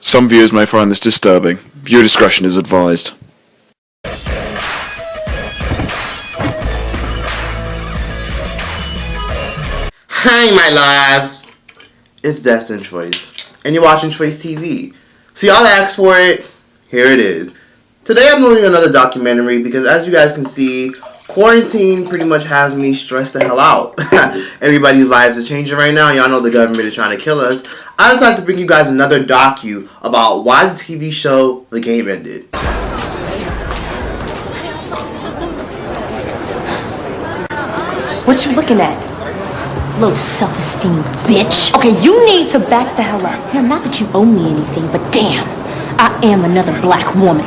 Some viewers may find this disturbing. Viewer discretion is advised. Hi, my loves. It's Destin Troyce, and you're watching Troyce TV. So y'all asked for it. Here it is. Today I'm doing another documentary because, as you guys can see, quarantine pretty much has me stressed the hell out. Everybody's lives is changing right now. Y'all know the government is trying to kill us. I decided to bring you guys another docu about why the TV show The Game ended. What you looking at? Low self-esteem, bitch. Okay, you need to back the hell up. Now, not that you owe me anything, but damn, I am another black woman.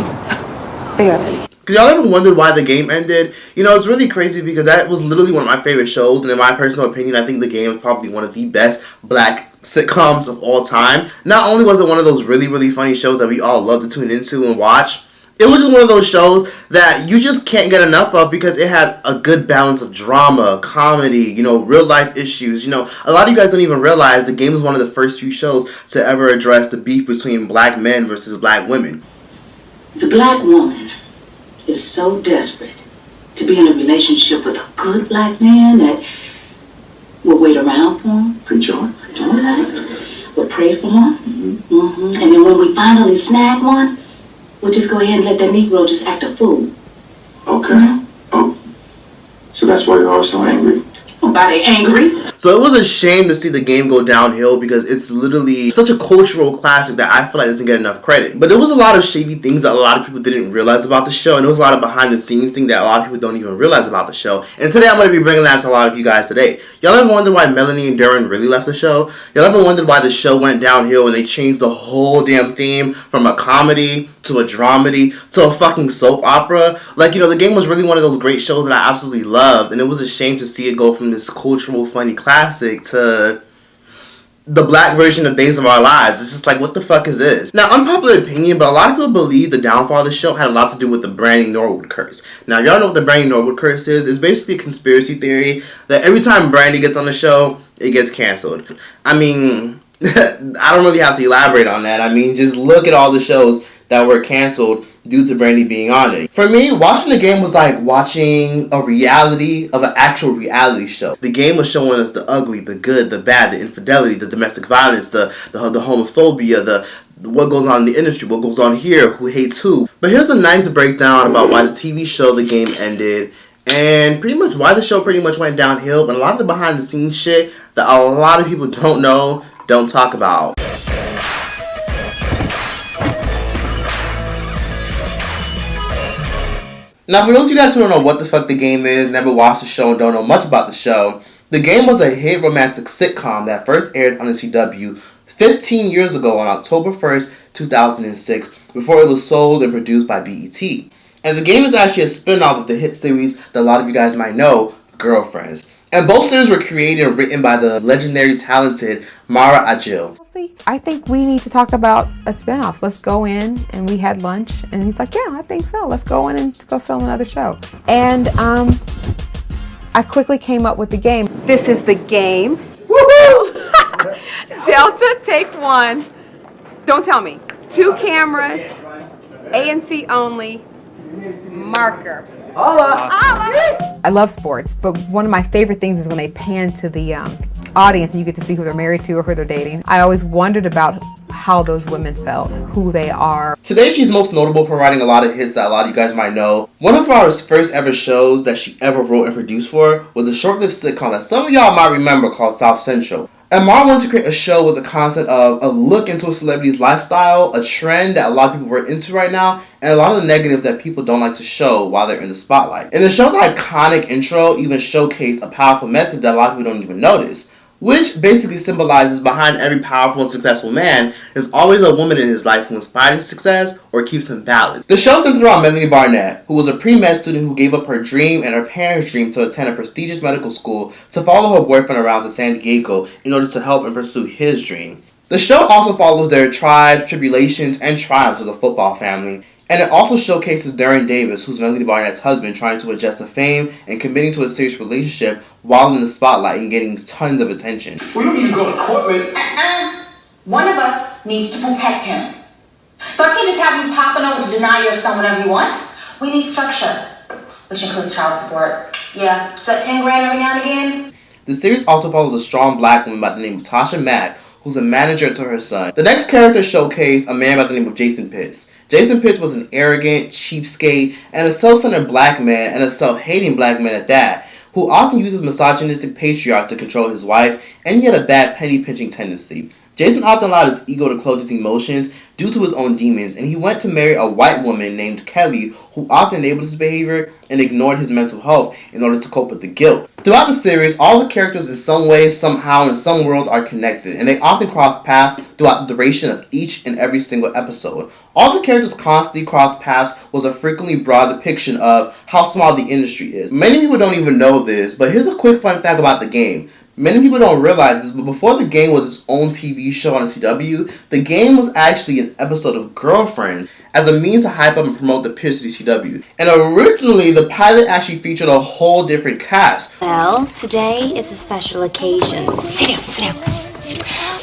Barely. Because y'all ever wondered why The Game ended? You know, it's really crazy because that was literally one of my favorite shows, and in my personal opinion, I think The Game is probably one of the best black sitcoms of all time. Not only was it one of those really, really funny shows that we all love to tune into and watch, it was just one of those shows that you just can't get enough of because it had a good balance of drama, comedy, you know, real life issues. You know, a lot of you guys don't even realize The Game was one of the first few shows to ever address the beef between black men versus black women. The black woman is so desperate to be in a relationship with a good black man that will wait around for him, preach on, we'll pray for him, and then when we finally snag one, we'll just go ahead and let that Negro just act a fool. Okay. Oh, so that's why you're always so angry? Nobody angry. So it was a shame to see The Game go downhill because it's literally such a cultural classic that I feel like doesn't get enough credit. But there was a lot of shady things that a lot of people didn't realize about the show, and there was a lot of behind the scenes things that a lot of people don't even realize about the show. And today I'm going to be bringing that to a lot of you guys today. Y'all ever wondered why Melanie and Darren really left the show? Y'all ever wondered why the show went downhill and they changed the whole damn theme from a comedy to a dramedy to a fucking soap opera? Like, you know, The Game was really one of those great shows that I absolutely loved, and it was a shame to see it go from this cultural funny classic to the black version of Days of Our Lives. It's just like, what the fuck is this? Now, unpopular opinion, but a lot of people believe the downfall of the show had a lot to do with the Brandy Norwood curse. Now, y'all know what the Brandy Norwood curse is. It's basically a conspiracy theory that every time Brandy gets on the show, it gets canceled. I mean, I don't really have to elaborate on that. I mean, just look at all the shows that were canceled due to Brandy being on it. For me, watching The Game was like watching a reality of an actual reality show. The Game was showing us the ugly, the good, the bad, the infidelity, the domestic violence, the homophobia, the what goes on in the industry, what goes on here, who hates who. But here's a nice breakdown about why the TV show The Game ended and pretty much why the show pretty much went downhill, and a lot of the behind the scenes shit that a lot of people don't know, don't talk about. Now, for those of you guys who don't know what the fuck The Game is, never watched the show, and don't know much about the show, The Game was a hit romantic sitcom that first aired on the CW 15 years ago on October 1st, 2006, before it was sold and produced by BET. And The Game is actually a spin-off of the hit series that a lot of you guys might know, Girlfriends. And both series were created and written by the legendary, talented MOWRY. I think we need to talk about a spin-off. Let's go in, and we had lunch, and he's like, yeah, I think so. Let's go in and go film another show. And I quickly came up with The Game. This is The Game. Woohoo! Delta, take one. Don't tell me. 2 cameras, ANC only, marker. Holla! Holla! I love sports, but one of my favorite things is when they pan to the audience and you get to see who they're married to or who they're dating. I always wondered about how those women felt, who they are. Today she's most notable for writing a lot of hits that a lot of you guys might know. One of our first ever shows that she ever wrote and produced for was a short-lived sitcom that some of y'all might remember called South Central. And Mara wanted to create a show with the concept of a look into a celebrity's lifestyle, a trend that a lot of people were into right now, and a lot of the negatives that people don't like to show while they're in the spotlight. And the show's iconic intro even showcased a powerful message that a lot of people don't even notice, which basically symbolizes behind every powerful and successful man is always a woman in his life who inspires his success or keeps him balanced. The show centered around Melanie Barnett, who was a pre-med student who gave up her dream and her parents' dream to attend a prestigious medical school to follow her boyfriend around to San Diego in order to help and pursue his dream. The show also follows their tribes, tribulations, and triumphs of the football family. And it also showcases Darren Davis, who's Melanie Barnett's husband, trying to adjust to fame and committing to a serious relationship while in the spotlight and getting tons of attention. We don't need to go to court, man. One of us needs to protect him. So I can't just have you popping over to deny your son whenever you want. We need structure, which includes child support. Yeah, so that 10 grand every now and again. The series also follows a strong black woman by the name of Tasha Mack, who's a manager to her son. The next character showcased a man by the name of Jason Pitts. Jason Pitts was an arrogant, cheapskate, and a self-centered black man, and a self-hating black man at that, who often uses misogynistic patriarch to control his wife, and he had a bad penny-pinching tendency. Jason often allowed his ego to clothe his emotions due to his own demons, and he went to marry a white woman named Kelly, who often enabled his behavior and ignored his mental health in order to cope with the guilt. Throughout the series, all the characters in some way, somehow, in some world are connected, and they often cross paths throughout the duration of each and every single episode. All the characters constantly cross paths was a frequently broad depiction of how small the industry is. Many people don't even know this, but here's a quick fun fact about the game. Many people don't realize this, but before the game was its own TV show on the CW, the game was actually an episode of Girlfriends as a means to hype up and promote the peers to the CW. And originally, the pilot actually featured a whole different cast. Well, today is a special occasion. Sit down, sit down.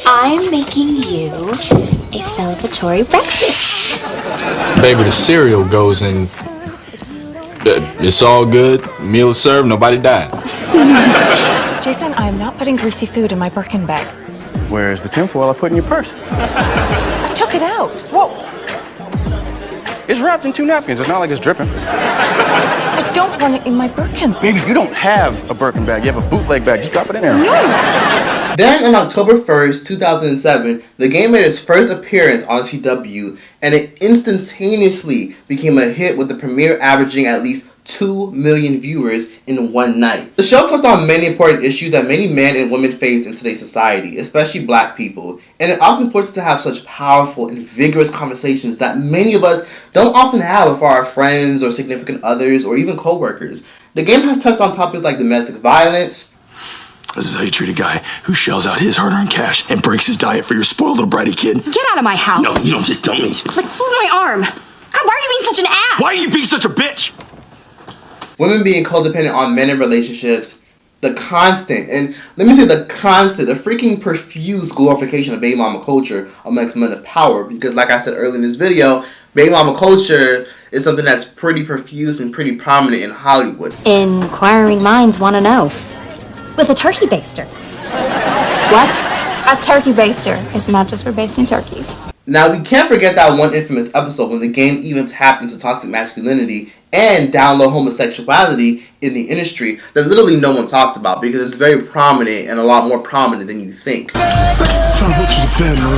I'm making you a celebratory breakfast. Baby, the cereal goes in. It's all good. Meal is served. Nobody died. Jason, I am not putting greasy food in my Birkin bag. Where's the tinfoil I put in your purse? I took it out. Whoa! It's wrapped in 2 napkins. It's not like it's dripping. I don't want it in my Birkin. Baby, you don't have a Birkin bag. You have a bootleg bag. Just drop it in there. No! Then on October 1st, 2007, the game made its first appearance on CW, and it instantaneously became a hit, with the premiere averaging at least 2 million viewers in one night. The show touched on many important issues that many men and women face in today's society, especially black people, and it often forces us to have such powerful and vigorous conversations that many of us don't often have with our friends or significant others or even co-workers. The game has touched on topics like domestic violence. This is how you treat a guy who shells out his hard-earned cash and breaks his diet for your spoiled little bratty kid. Get out of my house. No, you don't just dump me. Like, hold my arm. God, why are you being such an ass? Why are you being such a bitch? Women being codependent on men in relationships, the constant, and let me say the freaking profuse glorification of baby mama culture amongst men of power, because like I said earlier in this video, baby mama culture is something that's pretty profuse and pretty prominent in Hollywood. Inquiring minds want to know. With a turkey baster. What? A turkey baster. It's not just for basting turkeys. Now, we can't forget that one infamous episode when the game even tapped into toxic masculinity and down low homosexuality in the industry that literally no one talks about, because it's very prominent and a lot more prominent than you think. I'm trying to put you to bed, man.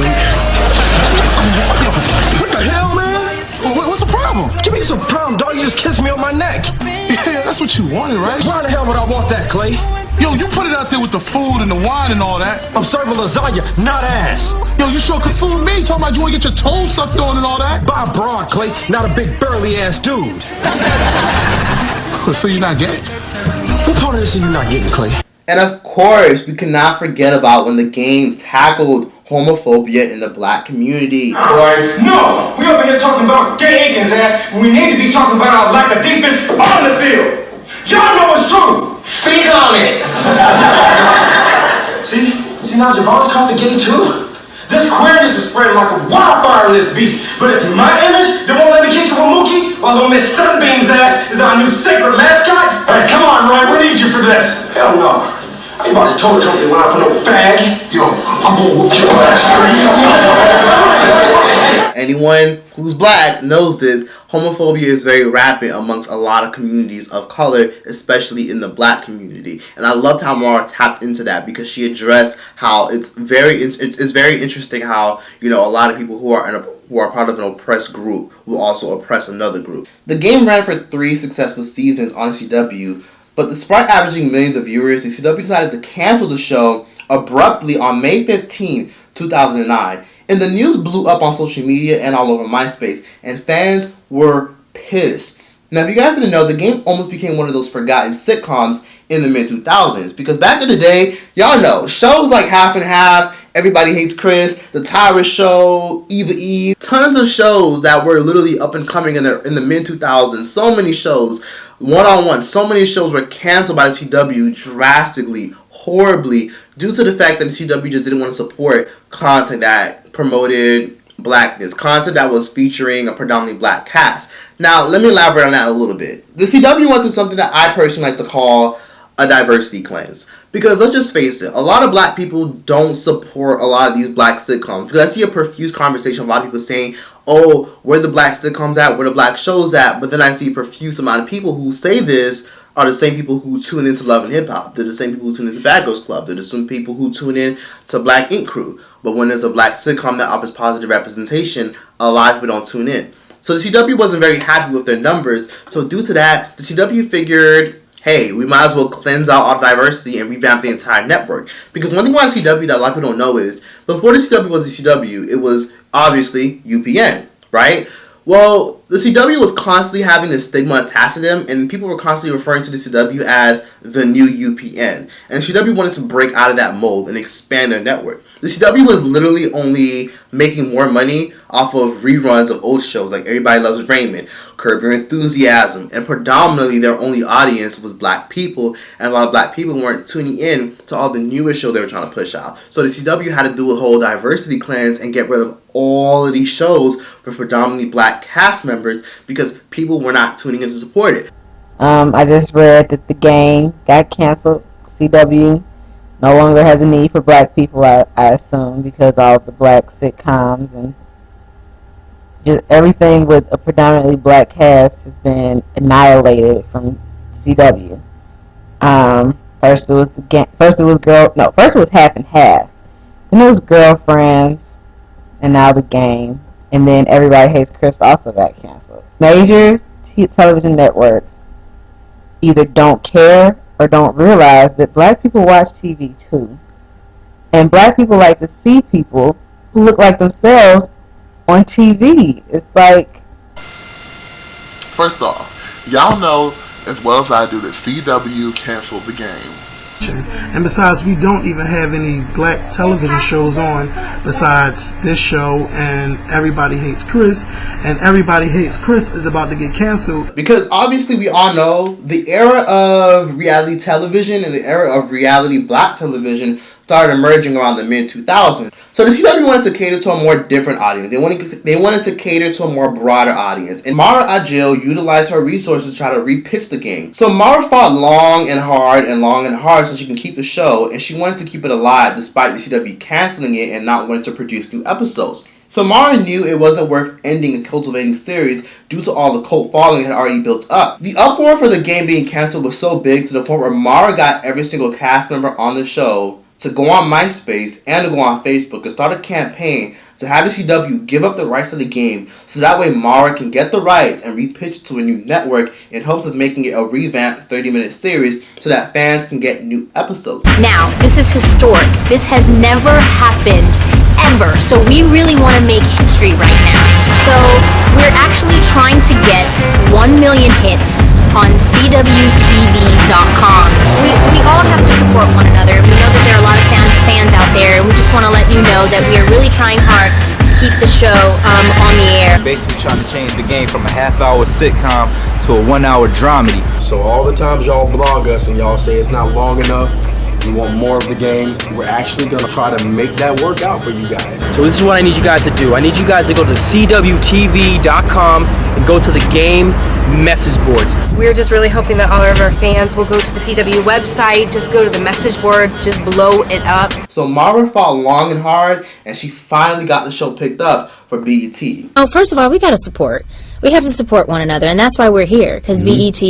What the hell, man? What's the problem? What you mean, what's the problem, dog? You just kissed me on my neck. Yeah, that's what you wanted, right? Why the hell would I want that, Clay? Yo, you put it out there with the food and the wine and all that. I'm serving lasagna, not ass. Yo, you sure could fool me, talking about you want to get your toes sucked on and all that? By broad, Clay, not a big burly ass dude. So you're not gay? What part of this are you not getting, Clay? And of course, we cannot forget about when the game tackled homophobia in the black community. Alright, no! We over here talking about gay Aiken's ass, when we need to be talking about our lack of defense on the field! Y'all know it's true! Speak on it! See now Javon's caught the gay too? This queerness is spreading like a wildfire in this beast, but it's my image that won't let me kick it with Mookie, while little Miss Sunbeam's ass is our new sacred mascot? Alright, come on, Roy, we need you for this! Hell no. I ain't about to tow the company line for no fag. Yo, I'm gonna whoop your ass. Anyone who's black knows this. Homophobia is very rampant amongst a lot of communities of color, especially in the black community. And I loved how Mara tapped into that, because she addressed how it's very interesting how, you know, a lot of people who are part of an oppressed group will also oppress another group. The game ran for 3 successful seasons on CW, but despite averaging millions of viewers, the CW decided to cancel the show abruptly on May 15, 2009. And the news blew up on social media and all over MySpace, and fans were pissed. Now, if you guys didn't know, the game almost became one of those forgotten sitcoms in the mid-2000s, because back in the day, y'all know, shows like Half and Half, Everybody Hates Chris, The Tyrus Show, Eva Eve, tons of shows that were literally up and coming in the mid-2000s. So many shows, one-on-one, so many shows were canceled by the CW drastically, horribly, due to the fact that the CW just didn't want to support content that promoted blackness, content that was featuring a predominantly black cast. Now, let me elaborate on that a little bit. The CW went through something that I personally like to call a diversity cleanse. Because let's just face it, a lot of black people don't support a lot of these black sitcoms. Because I see a profuse conversation, a lot of people saying, oh, where the black sitcoms at, where the black shows at, but then I see a profuse amount of people who say this are the same people who tune into Love and Hip Hop. They're the same people who tune into Bad Girls Club. They're the same people who tune in to Black Ink Crew. But when there's a black sitcom that offers positive representation, a lot of people don't tune in. So the CW wasn't very happy with their numbers. So due to that, the CW figured, hey, we might as well cleanse out our diversity and revamp the entire network. Because one thing about the CW that a lot of people don't know is, before the CW was the CW, it was obviously UPN, right? Well, the CW was constantly having this stigma attached to them, and people were constantly referring to the CW as the new UPN. And the CW wanted to break out of that mold and expand their network. The CW was literally only making more money off of reruns of old shows like Everybody Loves Raymond, Curb Your Enthusiasm, and predominantly their only audience was black people, and a lot of black people weren't tuning in to all the newest shows they were trying to push out. So the CW had to do a whole diversity cleanse and get rid of all of these shows with predominantly black cast members because people were not tuning in to support it. I just read that The Game got canceled. CW no longer has a need for black people, I assume, because all the black sitcoms and just everything with a predominantly black cast has been annihilated from CW. First it was The Game. First it was Half and Half. Then it was Girlfriends, and now The Game. And then Everybody Hates Chris also got canceled. Major television networks either don't care or don't realize that black people watch TV too. And black people like to see people who look like themselves on TV. It's like... First off, y'all know as well as I do that CW canceled The Game. And besides, we don't even have any black television shows on besides this show and Everybody Hates Chris. And Everybody Hates Chris is about to get canceled. Because obviously we all know the era of reality television and the era of reality black television started emerging around the mid-2000s. So the CW wanted to cater to a more different audience. They wanted to cater to a more broader audience. And Mara Agil utilized her resources to try to repitch The Game. So Mara fought long and hard so she can keep the show, and she wanted to keep it alive despite the CW canceling it and not wanting to produce new episodes. So Mara knew it wasn't worth ending a cultivating series due to all the cult following it had already built up. The uproar for The Game being canceled was so big to the point where Mara got every single cast member on the show to go on MySpace and to go on Facebook and start a campaign to have the CW give up the rights to The Game so that way Mara can get the rights and repitch it to a new network in hopes of making it a revamped 30-minute series so that fans can get new episodes. Now, this is historic. This has never happened ever. So we really want to make history right now. So we're actually trying to get 1 million hits on CWTV.com. We all have to support one another. We know that there are a lot of fans out there, and we just want to let you know that we are really trying hard to keep the show on the air. Basically trying to change The Game from a half-hour sitcom to a 1-hour dramedy. So all the times y'all blog us and y'all say it's not long enough, we want more of The Game, we're actually going to try to make that work out for you guys. So this is what I need you guys to do. I need you guys to go to CWTV.com and go to The Game message boards. We're just really hoping that all of our fans will go to the CW website, just go to the message boards, just blow it up. So Mara fought long and hard, and she finally got the show picked up for BET. Oh, first of all, we got to support. We have to support one another, and that's why we're here, because BET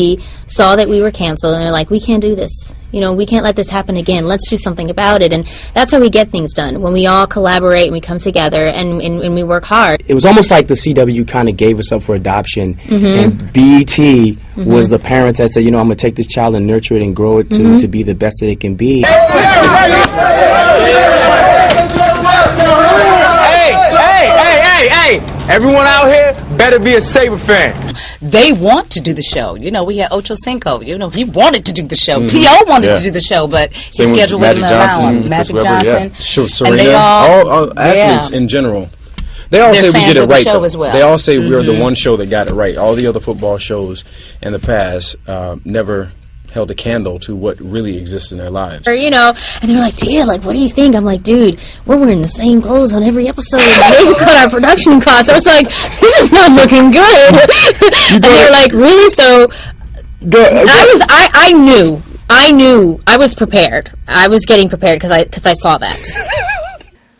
saw that we were canceled, and they're like, we can't do this. You know, we can't let this happen again. Let's do something about it. And that's how we get things done, when we all collaborate and we come together and we work hard. It was almost like the CW kind of gave us up for adoption, and BET was the parents that said, you know, I'm going to take this child and nurture it and grow it to be the best that it can be. Hey, everyone out here better be a Sabre fan. They want to do the show. You know, we had Ocho Cinco. You know, he wanted to do the show. T.O. wanted to do the show, but his schedule wouldn't allow him. Magic Johnson. Serena. And they all athletes in general. They all say we get it right, though. Well. They all say we're the one show that got it right. All the other football shows in the past never held a candle to what really exists in their lives. Or, and they were like, Tia, like, what do you think? I'm like, dude, we're wearing the same clothes on every episode. They've cut our production costs. I was like, this is not looking good. And they were like, really? So I knew, I was prepared. I was getting prepared because I saw that.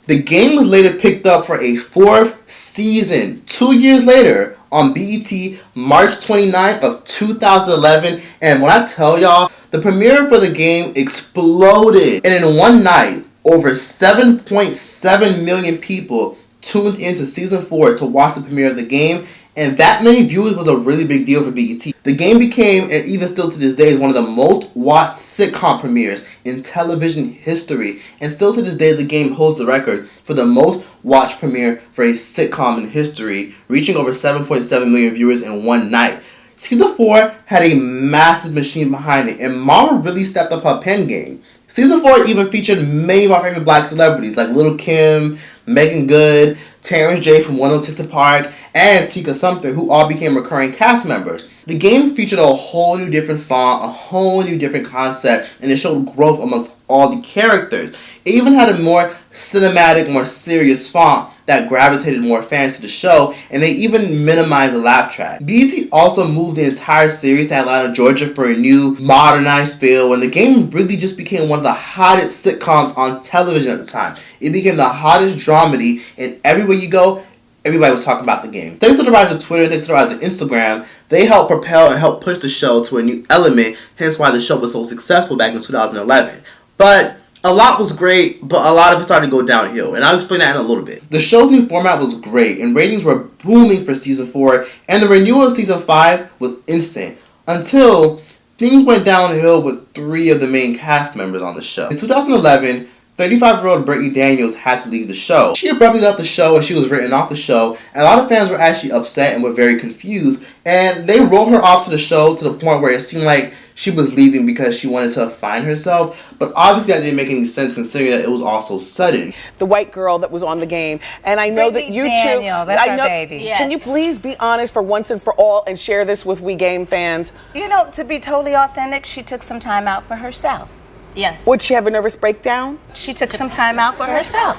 The game was later picked up for a 4th season 2 years later on BET March 29th of 2011. And when I tell y'all, the premiere for the game exploded. And in one night, over 7.7 million people tuned into season 4 to watch the premiere of the game. And that many viewers was a really big deal for BET. The game became, and even still to this day, is one of the most watched sitcom premieres in television history. And still to this day, the game holds the record for the most watched premiere for a sitcom in history, reaching over 7.7 million viewers in one night. Season 4 had a massive machine behind it, and MOWRY really stepped up her pen game. Season 4 even featured many of our favorite black celebrities like Lil' Kim, Megan Good, Terrence J from 106 & Park, and Tika Sumpter, who all became recurring cast members. The game featured a whole new different font, a whole new different concept, and it showed growth amongst all the characters. It even had a more cinematic, more serious font that gravitated more fans to the show, and they even minimized the laugh track. BET also moved the entire series to Atlanta, Georgia for a new, modernized feel, and the game really just became one of the hottest sitcoms on television at the time. It became the hottest dramedy, and everywhere you go, everybody was talking about the game. Thanks to the rise of Twitter, thanks to the rise of Instagram, they helped propel and help push the show to a new element, hence why the show was so successful back in 2011. But a lot was great, but a lot of it started to go downhill, and I'll explain that in a little bit. The show's new format was great, and ratings were booming for Season 4, and the renewal of Season 5 was instant, until things went downhill with 3 of the main cast members on the show. In 2011, 35-year-old Brittany Daniels had to leave the show. She abruptly left the show and she was written off the show, and a lot of fans were actually upset and were very confused, and they wrote her off to the show to the point where it seemed like she was leaving because she wanted to find herself, but obviously that didn't make any sense considering that it was all so sudden. The white girl that was on the game, and I know that you Daniel, two, that's I know, our baby. Yes. Can you please be honest for once and for all and share this with We Game fans? To be totally authentic, she took some time out for herself. Yes. Would she have a nervous breakdown? She took some time out for herself.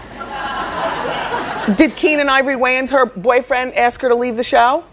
Did Keenan Ivory Wayans, her boyfriend, ask her to leave the show?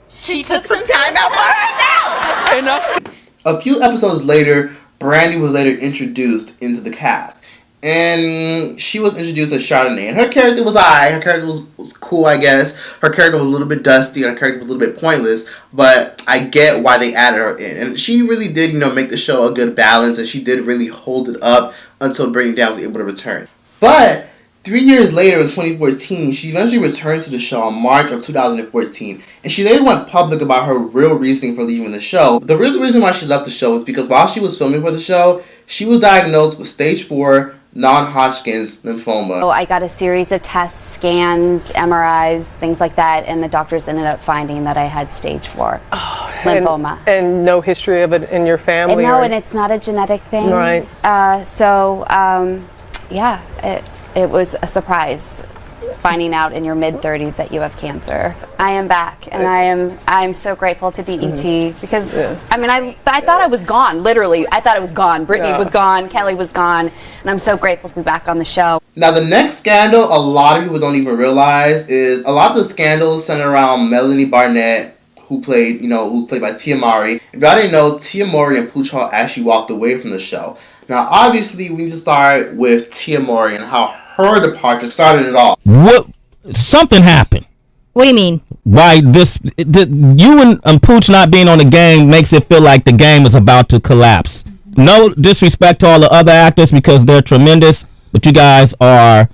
She took some time out for herself. Enough. A few episodes later, Brandy was later introduced into the cast. And she was introduced as Chardonnay. And her character was alright. Her character was cool, I guess. Her character was a little bit dusty. And her character was a little bit pointless. But I get why they added her in. And she really did, make the show a good balance. And she did really hold it up until Brittany Daniels was able to return. But 3 years later, in 2014, she eventually returned to the show in March of 2014, and she later went public about her real reasoning for leaving the show. The real reason why she left the show was because while she was filming for the show, she was diagnosed with stage 4 non-Hodgkin's lymphoma. So I got a series of tests, scans, MRIs, things like that, and the doctors ended up finding that I had stage 4 lymphoma. And no history of it in your family? And it's not a genetic thing. Right. It was a surprise finding out in your mid-30s that you have cancer. I am back, and I'm so grateful to BET because I thought I was gone. Literally, I thought I was gone. Brittany was gone. Kelly was gone, and I'm so grateful to be back on the show. Now, the next scandal a lot of people don't even realize is a lot of the scandals centered around Melanie Barnett, who's played by Tia Mowry. If y'all didn't know, Tia Mowry and Pooch actually walked away from the show. Now, obviously, we need to start with Tia Mowry and how her departure started it all. Something happened. What do you mean? Why you and Pooch not being on the game makes it feel like the game is about to collapse. No disrespect to all the other actors because they're tremendous, but you guys are...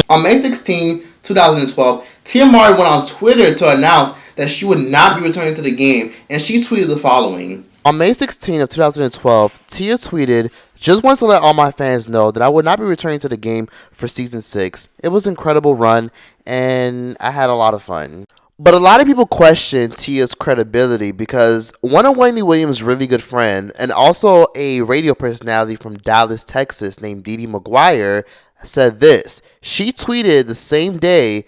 On May 16, 2012, Tia Mowry went on Twitter to announce that she would not be returning to the game, and she tweeted the following. On May 16 of 2012, Tia tweeted, "Just want to let all my fans know that I would not be returning to the game for Season 6. It was an incredible run, and I had a lot of fun." But a lot of people question Tia's credibility because one of Wendy Williams' really good friend and also a radio personality from Dallas, Texas named Dee Dee McGuire said this. She tweeted the same day,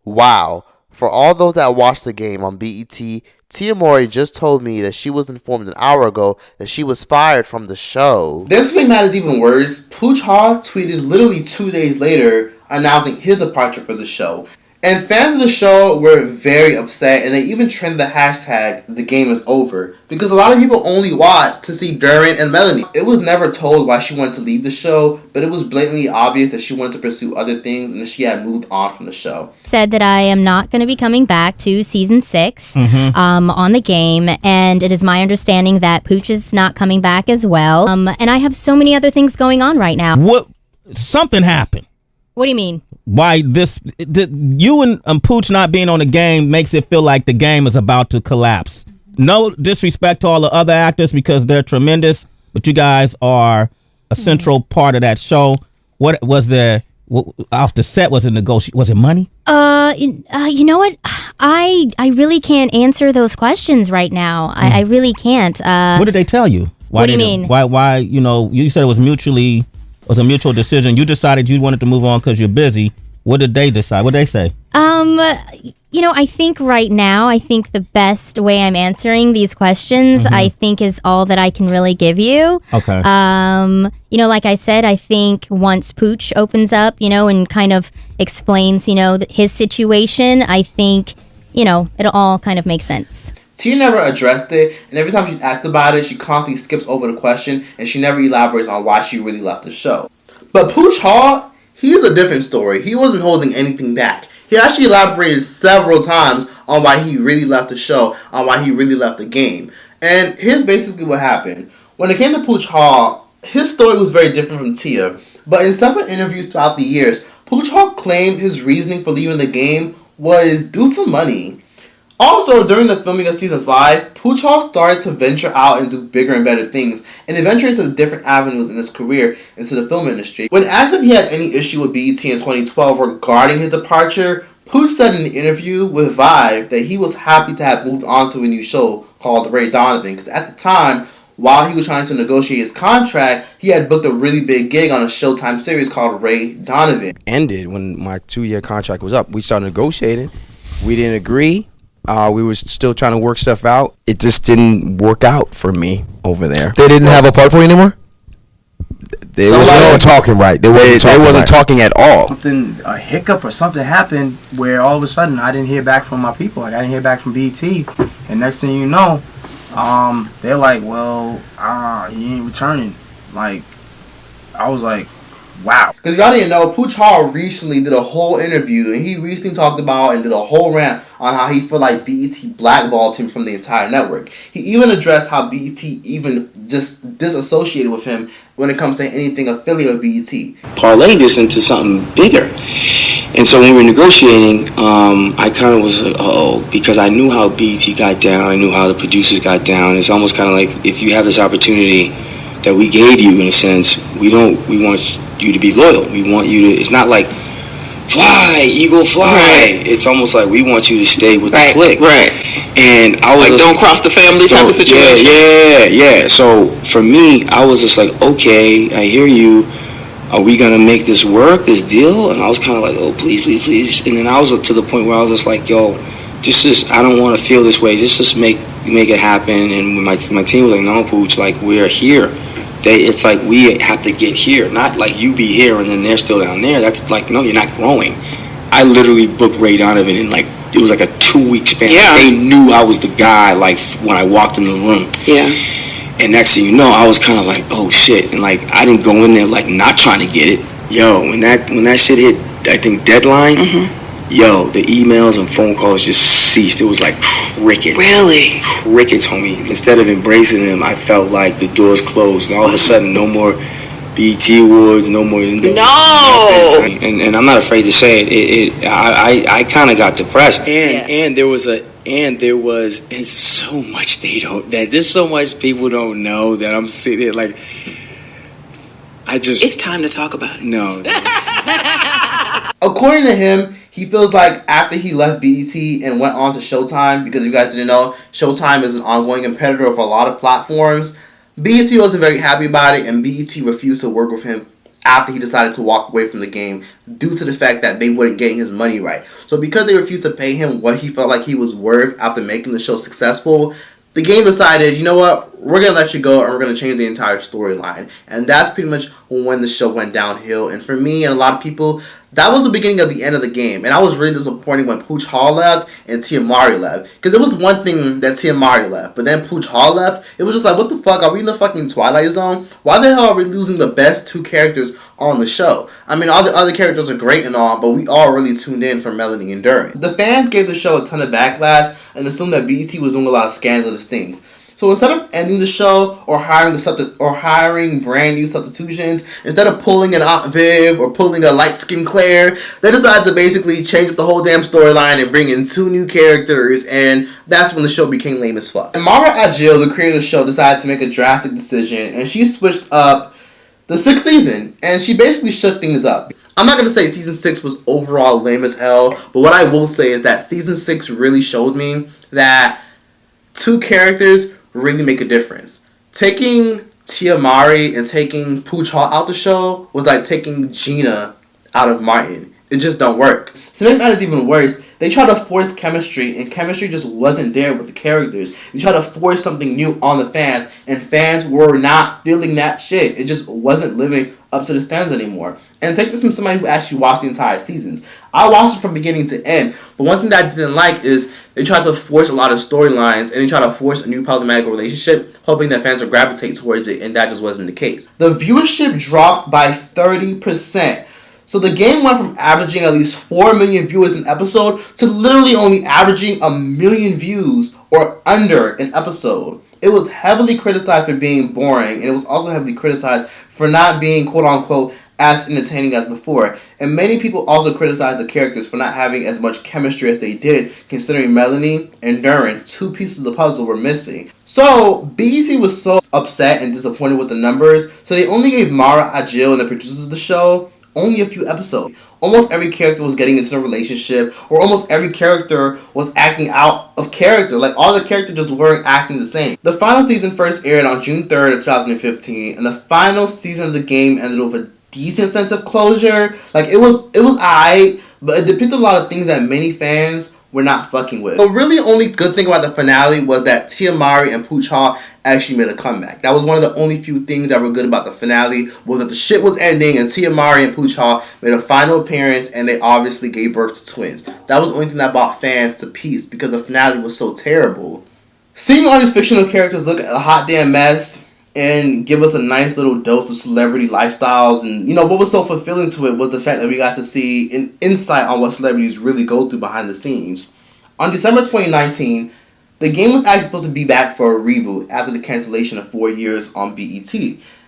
"Wow. For all those that watched the game on BET, Tia Mowry just told me that she was informed an hour ago that she was fired from the show. Then to make matters even worse, Pooch Hall tweeted literally 2 days later announcing his departure for the show. And fans of the show were very upset, and they even trended the hashtag "The Game Is Over" because a lot of people only watched to see Duran and Melanie. It was never told why she wanted to leave the show, but it was blatantly obvious that she wanted to pursue other things and that she had moved on from the show. Said that I am not going to be coming back to season 6 on The Game, and it is my understanding that Pooch is not coming back as well. And I have so many other things going on right now. What? Something happened. What do you mean? Why you and Pooch not being on The Game makes it feel like the game is about to collapse. No disrespect to all the other actors because they're tremendous, but you guys are a central part of that show. What was there off the set? Was it negotiation? Was it money? You know what? I really can't answer those questions right now. I really can't. What did they tell you? What do you mean? Why? You know, you said it was a mutual decision. You decided you wanted to move on because you're busy. What did they decide? What did they say? You know, I think right now, the best way I'm answering these questions, I think is all that I can really give you. Okay. You know, like I said, I think once Pooch opens up, you know, and kind of explains, you know, his situation, I think, you know, it'll all kind of make sense. Tia never addressed it, and every time she's asked about it, she constantly skips over the question, and she never elaborates on why she really left the show. But Pooch Hall, he's a different story. He wasn't holding anything back. He actually elaborated several times on why he really left the show, on why he really left the game. And here's basically what happened. When it came to Pooch Hall, his story was very different from Tia, but in several interviews throughout the years, Pooch Hall claimed his reasoning for leaving the game was due to money. Also, during the filming of season 5, Pooch Hall started to venture out and do bigger and better things, and venture into different avenues in his career into the film industry. When asked if he had any issue with BET in 2012 regarding his departure, Pooch said in the interview with Vibe that he was happy to have moved on to a new show called Ray Donovan, because at the time, while he was trying to negotiate his contract, he had booked a really big gig on a Showtime series called Ray Donovan. Ended when my 2-year contract was up. We started negotiating. We didn't agree. We were still trying to work stuff out. It just didn't work out for me over there. They didn't have a part for you anymore? They weren't talking right. They wasn't talking at all. A hiccup or something happened where all of a sudden I didn't hear back from my people. Like I didn't hear back from BET. And next thing you know, they're like, well, he ain't returning. Like, I was like, wow. Because y'all didn't know, Pooch Hall recently did a whole interview, and he recently talked about and did a whole rant on how he felt like BET blackballed him from the entire network. He even addressed how BET even just disassociated with him when it comes to anything affiliated with BET. Parlay this into something bigger. And so when we were negotiating, I kind of was like, uh-oh, because I knew how BET got down, I knew how the producers got down. It's almost kind of like, if you have this opportunity that we gave you, in a sense, we want you to be loyal. We want you to, it's not like, fly, eagle, fly. Right. It's almost like we want you to stay with the clique. Right. And I was like, don't cross the family type of situation. Yeah. So for me, I was just like, okay, I hear you. Are we gonna make this work, this deal? And I was kind of like, oh, please. And then I was to the point where I was just like, yo, I don't want to feel this way. Just make it happen. And my team was like, no, Pooch, like we're here. It's like we have to get here, not like you be here and then they're still down there. That's like, no, you're not growing. I literally booked Ray Donovan in like, it was like a 2-week span. Yeah. They knew I was the guy like when I walked in the room. Yeah. And next thing you know, I was kind of like, oh shit. And like, I didn't go in there like not trying to get it. Yo, when that shit hit, I think deadline, yo, the emails and phone calls just ceased. It was like crickets. Really? Crickets, homie. Instead of embracing them, I felt like the doors closed. And all of a sudden, no more BET Awards, no more. No! And I'm not afraid to say it. I kind of got depressed. And there was and so much there's so much people don't know that I'm sitting there like, it's time to talk about it. No. According to him, he feels like after he left BET and went on to Showtime, because you guys didn't know, Showtime is an ongoing competitor of a lot of platforms, BET wasn't very happy about it, and BET refused to work with him after he decided to walk away from the game due to the fact that they weren't getting his money right. So because they refused to pay him what he felt like he was worth after making the show successful, the game decided, you know what, we're going to let you go and we're going to change the entire storyline. And that's pretty much when the show went downhill. And for me and a lot of people, that was the beginning of the end of the game. And I was really disappointed when Pooch Hall left and MOWRY left. Because it was one thing that MOWRY left, but then Pooch Hall left. It was just like, what the fuck? Are we in the fucking Twilight Zone? Why the hell are we losing the best two characters on the show? I mean, all the other characters are great and all, but we all really tuned in for Melanie and Duran. The fans gave the show a ton of backlash and assumed that BET was doing a lot of scandalous things. So instead of ending the show or hiring brand new substitutions, instead of pulling an Aunt Viv or pulling a light-skinned Claire, they decided to basically change up the whole damn storyline and bring in two new characters, and that's when the show became lame as fuck. And Mara Agil, the creator of the show, decided to make a drastic decision, and she switched up the 6th season, and she basically shook things up. I'm not going to say season 6 was overall lame as hell, but what I will say is that season 6 really showed me that two characters really make a difference. Taking MOWRY and taking Pooch Hall out the show was like taking Gina out of Martin. It just don't work. To make matters even worse, they tried to force chemistry, and chemistry just wasn't there with the characters. They tried to force something new on the fans, and fans were not feeling that shit. It just wasn't living up to the standards anymore. And take this from somebody who actually watched the entire seasons. I watched it from beginning to end, but one thing that I didn't like is they tried to force a lot of storylines, and they tried to force a new problematic relationship, hoping that fans would gravitate towards it, and that just wasn't the case. The viewership dropped by 30%. So the game went from averaging at least 4 million viewers an episode to literally only averaging 1 million views or under an episode. It was heavily criticized for being boring, and it was also heavily criticized for not being quote-unquote as entertaining as before. And many people also criticized the characters for not having as much chemistry as they did, considering Melanie and Duran, two pieces of the puzzle, were missing. So BET was so upset and disappointed with the numbers, so they only gave Mara Agil and the producers of the show only a few episodes. Almost every character was getting into a relationship, or almost every character was acting out of character. Like, all the characters just weren't acting the same. The final season first aired on June 3rd of 2015, and the final season of the game ended with a decent sense of closure. Like, it was alright, but it depicted a lot of things that many fans were not fucking with. The really only good thing about the finale was that MOWRY and Pooch Hall actually made a comeback. That was one of the only few things that were good about the finale, was that the shit was ending and MOWRY and Pooch Hall made a final appearance, and they obviously gave birth to twins. That was the only thing that brought fans to peace, because the finale was so terrible. Seeing all these fictional characters look at a hot damn mess and give us a nice little dose of celebrity lifestyles, and, you know, what was so fulfilling to it was the fact that we got to see an insight on what celebrities really go through behind the scenes. On December 2019, the game was actually supposed to be back for a reboot after the cancellation of 4 years on BET.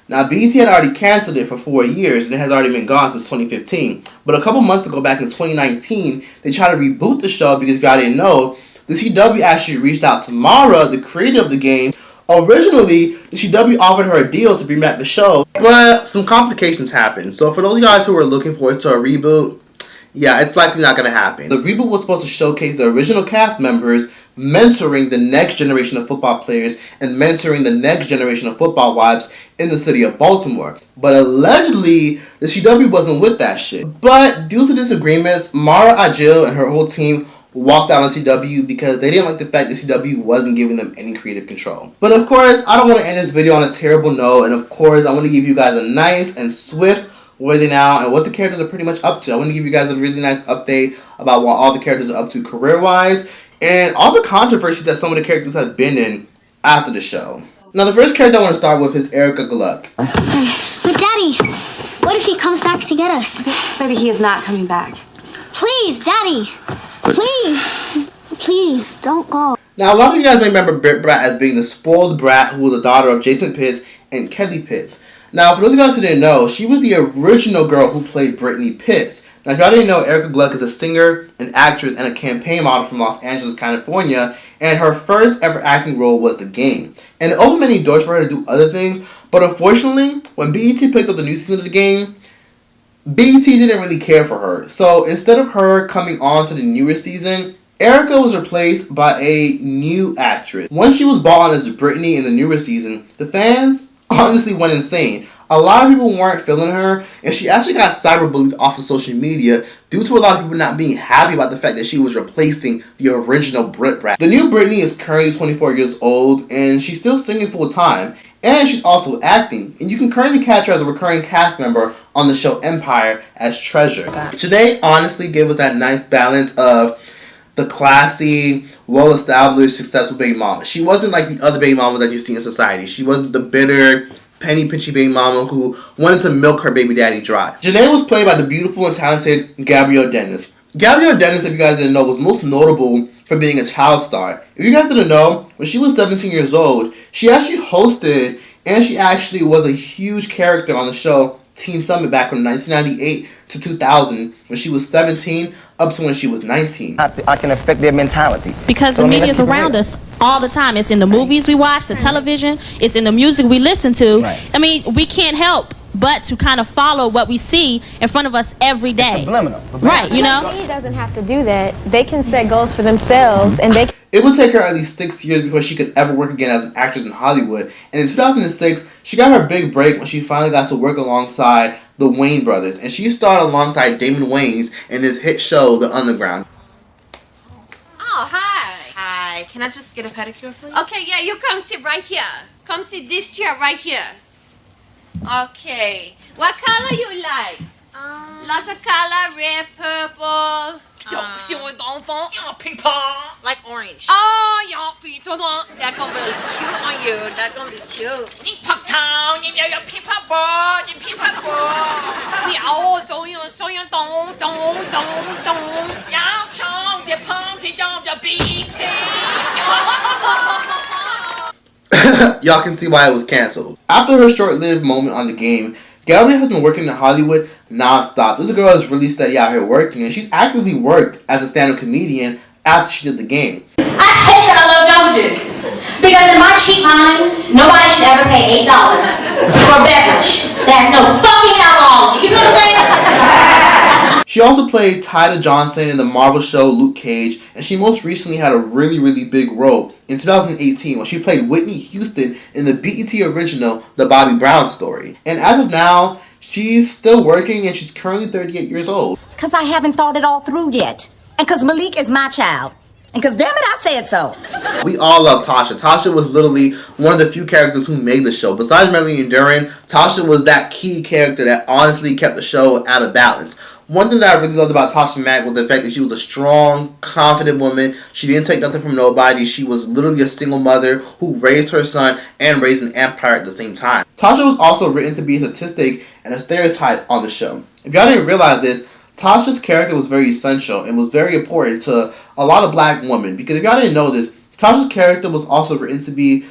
Now, BET had already canceled it for 4 years, and it has already been gone since 2015. But a couple months ago, back in 2019, they tried to reboot the show because, if y'all didn't know, the CW actually reached out to Mara, the creator of the game. Originally, the CW offered her a deal to bring back the show, but some complications happened. So for those of you guys who are looking forward to a reboot, yeah, it's likely not going to happen. The reboot was supposed to showcase the original cast members mentoring the next generation of football players and mentoring the next generation of football wives in the city of Baltimore. But allegedly, the CW wasn't with that shit. But due to disagreements, Mara Agil and her whole team walked out on CW because they didn't like the fact that CW wasn't giving them any creative control. But of course, I don't want to end this video on a terrible note, and of course, I want to give you guys a nice and swift where they now and what the characters are pretty much up to. I want to give you guys a really nice update about what all the characters are up to career-wise, and all the controversies that some of the characters have been in after the show. Now, the first character I want to start with is Erica Gluck. But Daddy, what if he comes back to get us? Maybe he is not coming back. Please, Daddy. Please. Please, don't go. Now, a lot of you guys may remember Britt Bratt as being the spoiled brat who was the daughter of Jason Pitts and Kelly Pitts. Now, for those of you guys who didn't know, she was the original girl who played Brittany Pitts. Now, if y'all didn't know, Erica Gluck is a singer, an actress, and a campaign model from Los Angeles, California, and her first ever acting role was The Game. And it opened many doors for her to do other things, but unfortunately, when BET picked up the new season of The Game, BET didn't really care for her. So instead of her coming on to the newer season, Erica was replaced by a new actress. Once she was brought on as Brittany in the newer season, the fans honestly went insane. a lot of people weren't feeling her, and she actually got cyberbullied off of social media due to a lot of people not being happy about the fact that she was replacing the original Brit Brat. The new Britney is currently 24 years old, and she's still singing full time, and she's also acting, and you can currently catch her as a recurring cast member on the show Empire as Treasure. Janae honestly gave us that nice balance of the classy, well-established, successful baby mama. She wasn't like the other baby mama that you see in society. She wasn't the bitter, penny-pinchy baby mama who wanted to milk her baby daddy dry. Janae was played by the beautiful and talented Gabrielle Dennis. Gabrielle Dennis, if you guys didn't know, was most notable for being a child star. If you guys didn't know, when she was 17 years old, she actually hosted and she actually was a huge character on the show Teen Summit back from 1998 to 2000 when she was 17 up to when she was 19. I can affect their mentality. Because the media is around us all the time. It's in the movies we watch, the television, it's in the music we listen to. Right. I mean, we can't help but to kind of follow what we see in front of us every day. It's subliminal. Right, you know? He doesn't have to do that. They can set goals for themselves, and they. It would take her at least 6 years before she could ever work again as an actress in Hollywood. And in 2006, she got her big break when she finally got to work alongside the Wayne brothers. And she starred alongside Damon Wayans in his hit show, The Underground. Oh, hi. Hi. Can I just get a pedicure, please? Okay, yeah, you come sit right here. Come sit this chair right here. Okay. What color you like? Lots of color, red, purple. Like orange. Oh, that's gonna be cute on you. That's gonna be cute. We all don't you so you don't. Y'all can see why it was canceled. After her short-lived moment on The Game, Gabrielle has been working in Hollywood non-stop. This girl is really steady out here working, and she's actively worked as a stand-up comedian after she did The Game. I hate that I love Jamba Juice. Because in my cheap mind, nobody should ever pay $8 for a beverage. That's no fucking alcohol. You know what I'm saying? She also played Tyda Johnson in the Marvel show Luke Cage, and she most recently had a really, really big role in 2018 when she played Whitney Houston in the BET original The Bobby Brown Story. And as of now, she's still working and she's currently 38 years old. Because I haven't thought it all through yet. And because Malik is my child. And because, damn it, I said so. We all love Tasha. Tasha was literally one of the few characters who made the show. Besides Melanie and Duran, Tasha was that key character that honestly kept the show out of balance. One thing that I really loved about Tasha Mack was the fact that she was a strong, confident woman. She didn't take nothing from nobody. She was literally a single mother who raised her son and raised an empire at the same time. Tasha was also written to be a statistic and a stereotype on the show. If y'all didn't realize this, Tasha's character was very essential and was very important to a lot of black women. Because if y'all didn't know this, Tasha's character was also written to be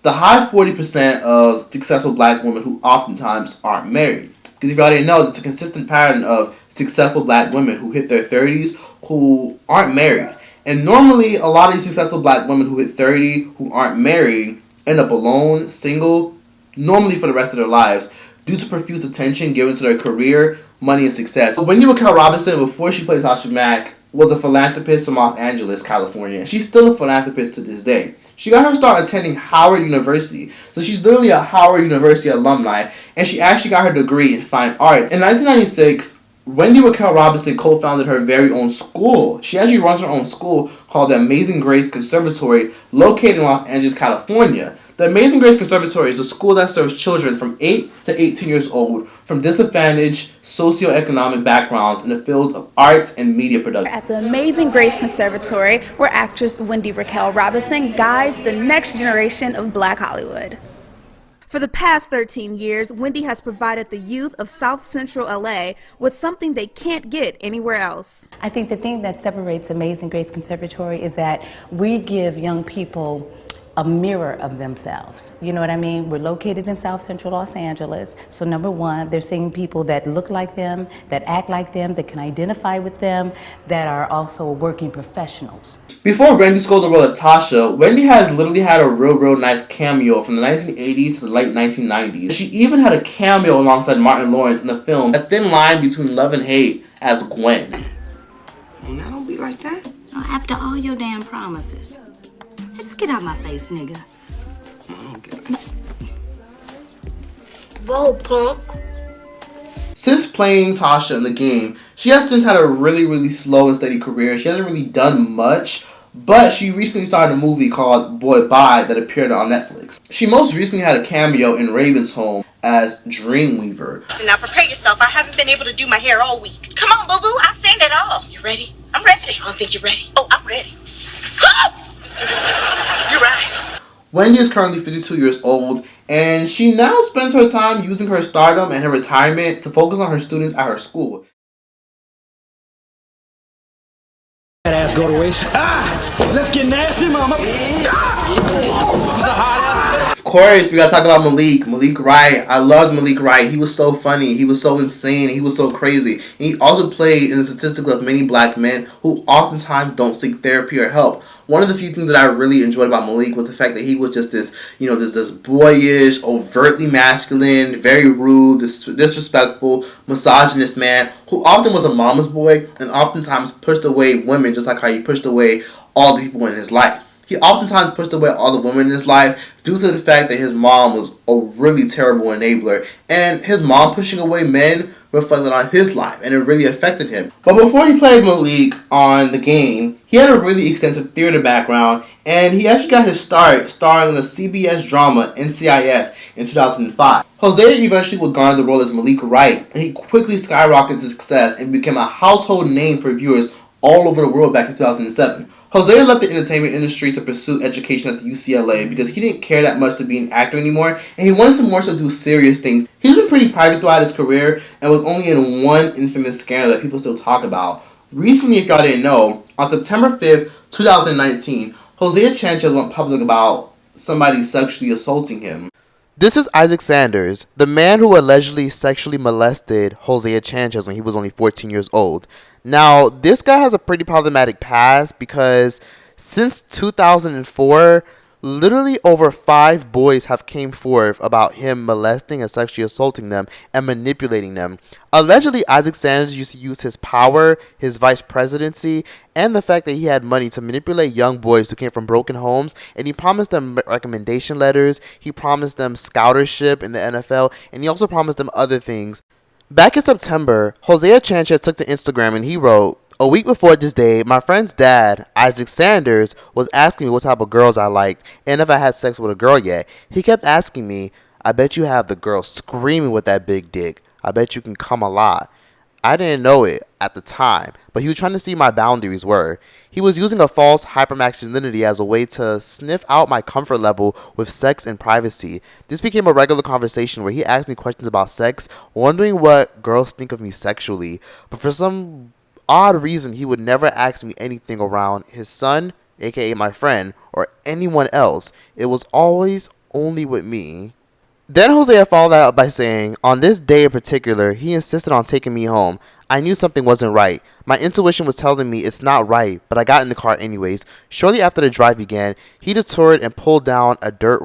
the high 40% of successful black women who oftentimes aren't married. Because if y'all didn't know, it's a consistent pattern of successful black women who hit their 30s who aren't married. And normally, a lot of these successful black women who hit 30 who aren't married end up alone, single, normally for the rest of their lives, due to profuse attention given to their career, money, and success. So Wendy Raquel Robinson, before she played Tasha Mack, was a philanthropist from Los Angeles, California. And she's still a philanthropist to this day. She got her start attending Howard University. So she's literally a Howard University alumni. And she actually got her degree in fine arts. In 1996, Wendy Raquel Robinson co-founded her very own school. She actually runs her own school called the Amazing Grace Conservatory, located in Los Angeles, California. The Amazing Grace Conservatory is a school that serves children from 8 to 18 years old from disadvantaged socioeconomic backgrounds in the fields of arts and media production. At the Amazing Grace Conservatory, where actress Wendy Raquel Robinson guides the next generation of Black Hollywood. For the past 13 years, Wendy has provided the youth of South Central LA with something they can't get anywhere else. I think the thing that separates Amazing Grace Conservatory is that we give young people a mirror of themselves. You know what I mean? We're located in South Central Los Angeles. So number one, they're seeing people that look like them, that act like them, that can identify with them, that are also working professionals. Before Wendy scored the role as Tasha, Wendy has literally had a real nice cameo from the 1980s to the late 1990s. She even had a cameo alongside Martin Lawrence in the film A Thin Line Between Love and Hate as Gwen. Now don't be like that. After all your damn promises. Just get out my face, nigga. Vote, punk. Since playing Tasha in the game, she has since had a really slow and steady career. She hasn't really done much, but she recently started a movie called Boy Bye that appeared on Netflix. She most recently had a cameo in Raven's Home as Dreamweaver. So now prepare yourself. I haven't been able to do my hair all week. Come on, boo-boo. I've seen it all. You ready? I'm ready. I don't think you're ready. Oh, I'm ready. You're right. Wendy is currently 52 years old, and she now spends her time using her stardom and her retirement to focus on her students at her school. That ass go to waste. Let's get nasty, mama. Of course, we gotta talk about Malik. Malik Wright. I loved Malik Wright. He was so funny. He was so insane. He was so crazy. And he also played in the statistics of many black men who oftentimes don't seek therapy or help. One of the few things that I really enjoyed about Malik was the fact that he was just this, this boyish, overtly masculine, very rude, disrespectful, misogynist man who often was a mama's boy and oftentimes pushed away women just like how he pushed away all the people in his life. He oftentimes pushed away all the women in his life due to the fact that his mom was a really terrible enabler, and his mom pushing away men reflected on his life, and it really affected him. But before he played Malik on The Game, he had a really extensive theater background, and he actually got his start starring in the CBS drama NCIS in 2005. Hosea eventually would garner the role as Malik Wright, and he quickly skyrocketed to success and became a household name for viewers all over the world back in 2007. Hosea left the entertainment industry to pursue education at the UCLA because he didn't care that much to be an actor anymore, and he wanted to more so do serious things. He's been pretty private throughout his career and was only in one infamous scandal that people still talk about. Recently, if y'all didn't know, on September 5th, 2019, Hosea Chanchez went public about somebody sexually assaulting him. This is Isaac Sanders, the man who allegedly sexually molested Hosea Chanchez when he was only 14 years old. Now, this guy has a pretty problematic past because since 2004, literally over 5 boys have came forth about him molesting and sexually assaulting them and manipulating them. Allegedly, Isaac Sanders used to use his power, his vice presidency, and the fact that he had money to manipulate young boys who came from broken homes, and he promised them recommendation letters, he promised them scholarships in the NFL, and he also promised them other things. Back in September, Hosea Chanchez took to Instagram and he wrote, "A week before this day, my friend's dad, Isaac Sanders, was asking me what type of girls I liked and if I had sex with a girl yet. He kept asking me, I bet you have the girl screaming with that big dick. I bet you can come a lot." I didn't know it at the time, but he was trying to see my boundaries were. He was using a false hypermasculinity as a way to sniff out my comfort level with sex and privacy. This became a regular conversation where he asked me questions about sex, wondering what girls think of me sexually. But for some odd reason, he would never ask me anything around his son, aka my friend, or anyone else. It was always only with me. Then Hosea followed that up by saying, on this day in particular, he insisted on taking me home. I knew something wasn't right. My intuition was telling me it's not right, but I got in the car anyways. Shortly after the drive began, he detoured and pulled down a dirt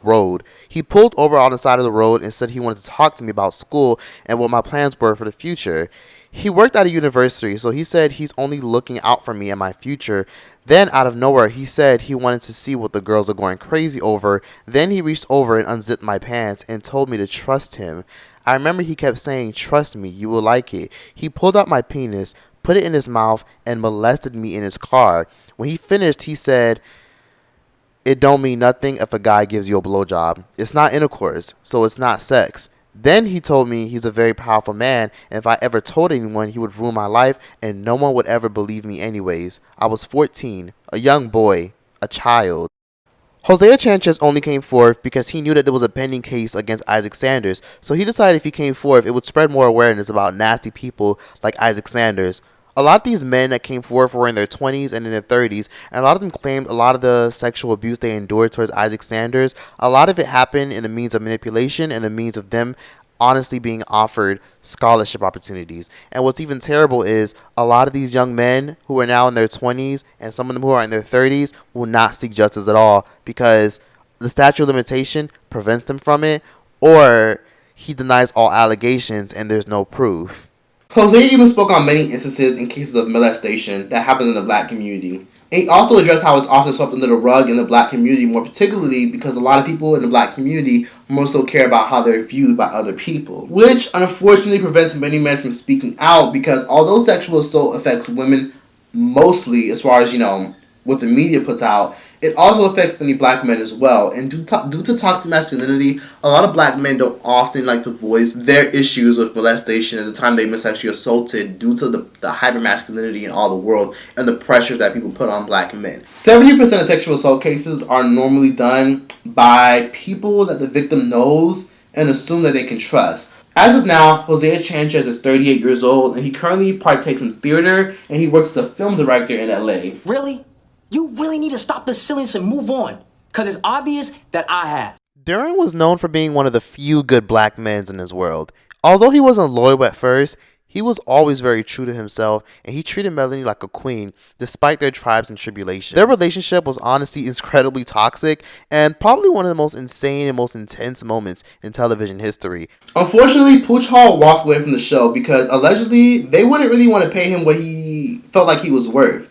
road. He pulled over on the side of the road and said he wanted to talk to me about school and what my plans were for the future. He worked at a university, so he said he's only looking out for me and my future. Then, out of nowhere, he said he wanted to see what the girls are going crazy over. Then he reached over and unzipped my pants and told me to trust him. I remember he kept saying, "Trust me, you will like it." He pulled out my penis, put it in his mouth, and molested me in his car. When he finished, he said, "It don't mean nothing if a guy gives you a blowjob. It's not intercourse, so it's not sex." Then he told me he's a very powerful man, and if I ever told anyone, he would ruin my life, and no one would ever believe me anyways. I was 14, a young boy, a child. Hosea Chanchez only came forth because he knew that there was a pending case against Isaac Sanders, so he decided if he came forth, it would spread more awareness about nasty people like Isaac Sanders. A lot of these men that came forth were in their 20s and in their 30s, and a lot of them claimed a lot of the sexual abuse they endured towards Isaac Sanders, a lot of it happened in the means of manipulation and the means of them honestly being offered scholarship opportunities. And what's even terrible is a lot of these young men who are now in their 20s and some of them who are in their 30s will not seek justice at all because the statute of limitation prevents them from it, or he denies all allegations and there's no proof. Hosea even spoke on many instances and cases of molestation that happened in the black community. And he also addressed how it's often swept under the rug in the black community, more particularly because a lot of people in the black community more so care about how they're viewed by other people, which unfortunately prevents many men from speaking out, because although sexual assault affects women mostly as far as, what the media puts out, it also affects many black men as well. And due to toxic masculinity, a lot of black men don't often like to voice their issues with molestation at the time they've been sexually assaulted due to the hyper-masculinity in all the world and the pressures that people put on black men. 70% of sexual assault cases are normally done by people that the victim knows and assume that they can trust. As of now, Hosea Sanchez is 38 years old, and he currently partakes in theater, and he works as a film director in LA. Really? You really need to stop the silliness and move on, because it's obvious that I have. Duran was known for being one of the few good black men in his world. Although he wasn't loyal at first, he was always very true to himself, and he treated Melanie like a queen, despite their tribes and tribulations. Their relationship was honestly incredibly toxic, and probably one of the most insane and most intense moments in television history. Unfortunately, Pooch Hall walked away from the show because allegedly they wouldn't really want to pay him what he felt like he was worth.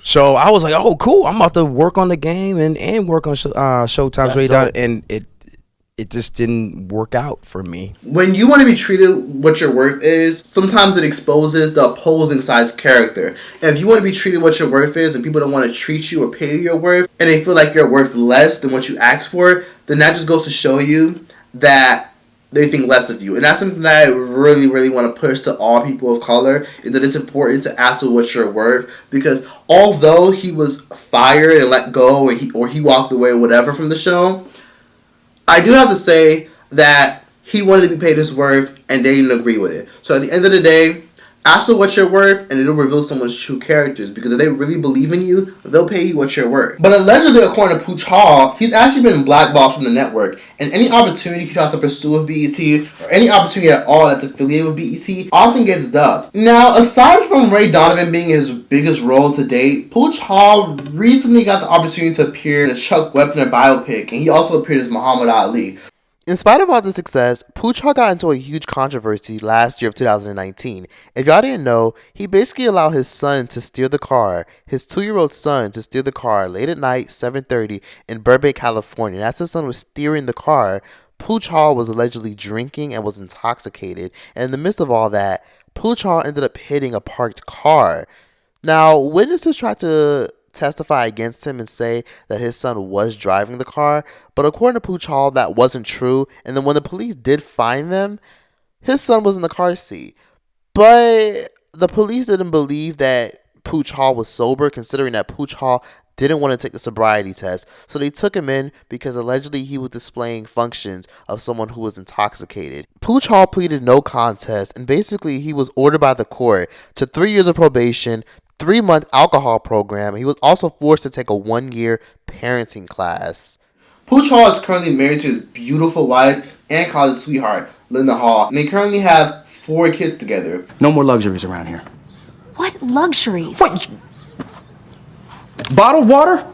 So I was like, oh, cool. I'm about to work on the game and work on Showtime's radar, and it just didn't work out for me. When you want to be treated what your worth is, sometimes it exposes the opposing side's character. And if you want to be treated what your worth is and people don't want to treat you or pay you your worth, and they feel like you're worth less than what you asked for, then that just goes to show you that they think less of you. And that's something that I really, really want to push to all people of color, is that it's important to ask for what you're worth, because although he was fired and let go, and he walked away or whatever from the show, I do have to say that he wanted to be paid his worth, and they didn't agree with it. So at the end of the day, ask for what you're worth, and it'll reveal someone's true characters, because if they really believe in you, they'll pay you what you're worth. But allegedly, according to Pooch Hall, he's actually been blackballed from the network, and any opportunity he tries to pursue with BET, or any opportunity at all that's affiliated with BET, often gets dubbed. Now, aside from Ray Donovan being his biggest role to date, Pooch Hall recently got the opportunity to appear in the Chuck Wepner biopic, and he also appeared as Muhammad Ali. In spite of all the success, Pooch Hall got into a huge controversy last year of 2019. If y'all didn't know, he basically allowed his son to steer the car, his 2-year-old son to steer the car late at night, 7:30 in Burbank, California. And as his son was steering the car, Pooch Hall was allegedly drinking and was intoxicated. And in the midst of all that, Pooch Hall ended up hitting a parked car. Now, witnesses tried to testify against him and say that his son was driving the car, but according to Pooch Hall, that wasn't true. And then when the police did find them, his son was in the car seat. But the police didn't believe that Pooch Hall was sober, considering that Pooch Hall didn't want to take the sobriety test. So they took him in because allegedly he was displaying functions of someone who was intoxicated. Pooch Hall pleaded no contest, and basically he was ordered by the court to 3 years of probation, 3-month alcohol program. He was also forced to take a 1-year parenting class. Pooch Hall is currently married to his beautiful wife and college sweetheart, Linda Hall, and they currently have 4 kids together. No more luxuries around here. What luxuries? What? Bottled water?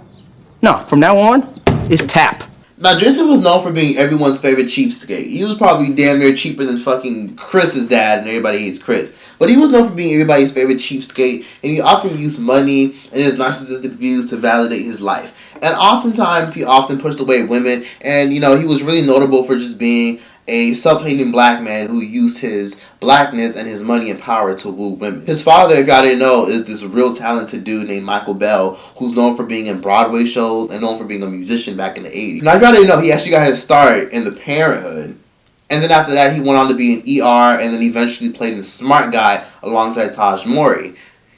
No, from now on, it's tap. Now, Jason was known for being everyone's favorite cheapskate. He was probably damn near cheaper than fucking Chris's dad, and everybody hates Chris. But he was known for being everybody's favorite cheapskate, and he often used money and his narcissistic views to validate his life. And oftentimes, he often pushed away women, and, he was really notable for just being a self-hating black man who used his blackness and his money and power to woo women. His father, if y'all didn't know, is this real talented dude named Michael Bell, who's known for being in Broadway shows and known for being a musician back in the 80s. Now, if y'all didn't know, he actually got his start in The Parenthood. And then after that, he went on to be in ER, and then eventually played in Smart Guy alongside Taj Mowry.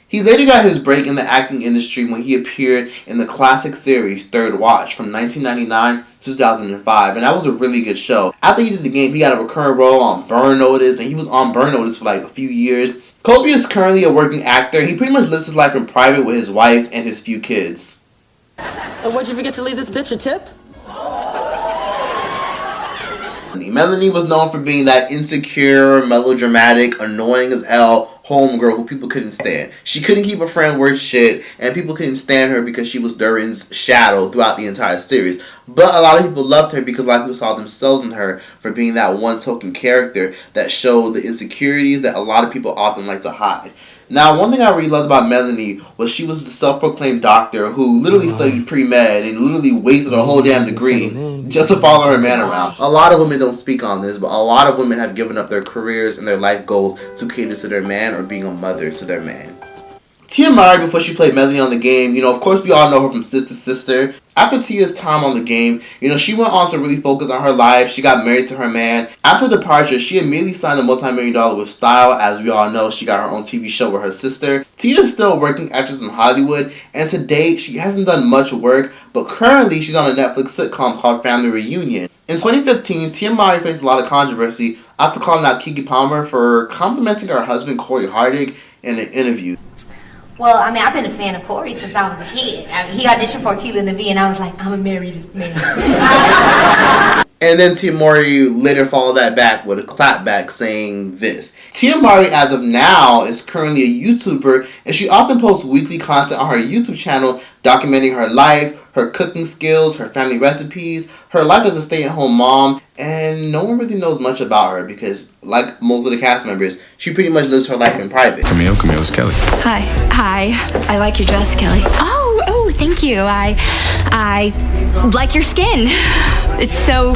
He later got his break in the acting industry when he appeared in the classic series Third Watch from 1999 to 2005, and that was a really good show. After he did The Game, he got a recurring role on Burn Notice, and he was on Burn Notice for like a few years. Kobe is currently a working actor. He pretty much lives his life in private with his wife and his few kids. What'd you forget to leave this bitch a tip? Melanie was known for being that insecure, melodramatic, annoying as hell homegirl who people couldn't stand. She couldn't keep a friend worth shit, and people couldn't stand her because she was Duran's shadow throughout the entire series. But a lot of people loved her because a lot of people saw themselves in her for being that one token character that showed the insecurities that a lot of people often like to hide. Now, one thing I really loved about Melanie was she was the self-proclaimed doctor who literally studied pre-med and literally wasted a whole damn degree just to follow her man around. A lot of women don't speak on this, but a lot of women have given up their careers and their life goals to cater to their man or being a mother to their man. Tia Mowry, before she played Melanie on the game, of course we all know her from Sister Sister. After Tia's time on the game, she went on to really focus on her life. She got married to her man. After departure, she immediately signed a multi-million-dollar with Style. As we all know, she got her own TV show with her sister. Tia is still a working actress in Hollywood, and to date, she hasn't done much work, but currently she's on a Netflix sitcom called Family Reunion. In 2015, Tia Mowry faced a lot of controversy after calling out Keke Palmer for complimenting her husband Corey Hardig in an interview. Well, I mean, I've been a fan of Corey since I was a kid. I mean, he auditioned for Keely and the V, and I was like, I'm gonna marry this man. And then Tia Mowry later followed that back with a clapback saying this. Tia Mowry, as of now, is currently a YouTuber, and she often posts weekly content on her YouTube channel documenting her life, her cooking skills, her family recipes, her life as a stay-at-home mom, and no one really knows much about her because, like most of the cast members, she pretty much lives her life in private. Camille, it's Kelly. Hi. I like your dress, Kelly. Oh, thank you. I like your skin. It's so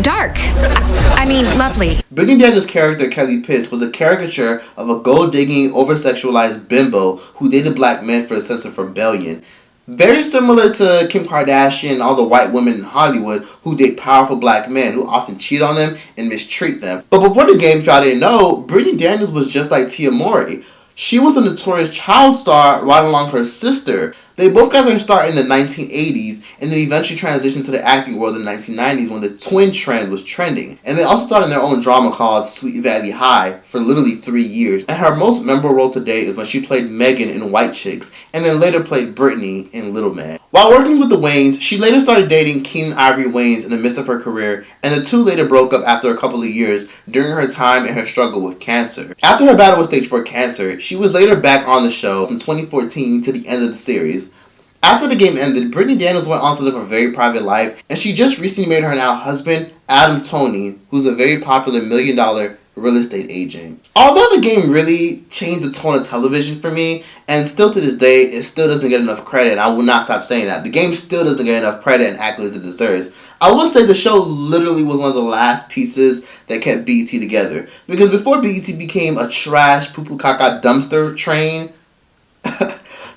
dark. I mean, lovely. Brittany Daniels' character, Kelly Pitts, was a caricature of a gold-digging, over-sexualized bimbo who dated black men for a sense of rebellion. Very similar to Kim Kardashian and all the white women in Hollywood who date powerful black men who often cheat on them and mistreat them. But before the game, if y'all didn't know, Brittany Daniels was just like Tia Mowry. She was a notorious child star right along her sister. They both got their start in the 1980s and then eventually transitioned to the acting world in the 1990s when the twin trend was trending. And they also started their own drama called Sweet Valley High for literally 3 years. And her most memorable role today is when she played Megan in White Chicks and then later played Brittany in Little Man. While working with the Wayans, she later started dating Keenan Ivory Wayans in the midst of her career, and the two later broke up after a couple of years during her time and her struggle with cancer. After her battle with stage 4 cancer, she was later back on the show from 2014 to the end of the series. After the game ended, Brittany Daniels went on to live a very private life, and she just recently made her now husband, Adam Toney, who's a very popular $1 million real estate agent. Although the game really changed the tone of television for me, and still to this day, it still doesn't get enough credit, and I will not stop saying that. The game still doesn't get enough credit and accolades it deserves. I will say the show literally was one of the last pieces that kept BET together. Because before BET became a trash, poo-poo caca dumpster train,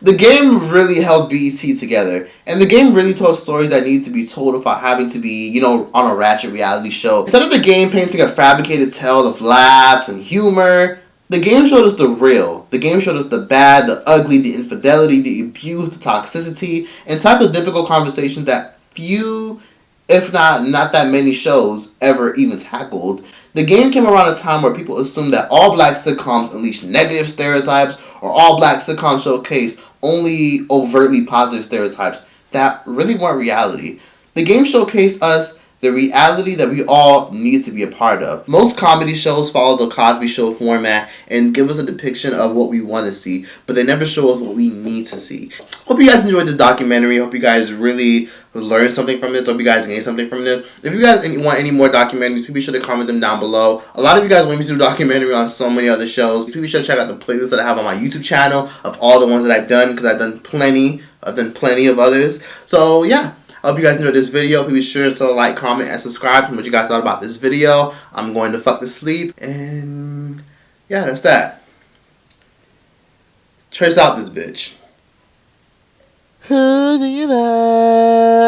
the game really held BET together, and the game really told stories that needed to be told without having to be, on a ratchet reality show. Instead of the game painting a fabricated tale of laughs and humor, the game showed us the real. The game showed us the bad, the ugly, the infidelity, the abuse, the toxicity, and type of difficult conversations that few, if not that many shows ever even tackled. The game came around a time where people assumed that all black sitcoms unleashed negative stereotypes, or all black sitcoms showcased only overtly positive stereotypes that really weren't reality. The game showcased us the reality that we all need to be a part of. Most comedy shows follow the Cosby Show format and give us a depiction of what we want to see, but they never show us what we need to see. Hope you guys enjoyed this documentary. Hope you guys really learned something from this. Hope you guys gained something from this. If you guys want any more documentaries, please be sure to comment them down below. A lot of you guys want me to do a documentary on so many other shows. Please be sure to check out the playlist that I have on my YouTube channel of all the ones that I've done, because I've done plenty of others. So yeah. I hope you guys enjoyed this video. Please be sure to like, comment, and subscribe to what you guys thought about this video. I'm going to fuck to sleep. And yeah, that's that. Trace out this bitch. Who do you love?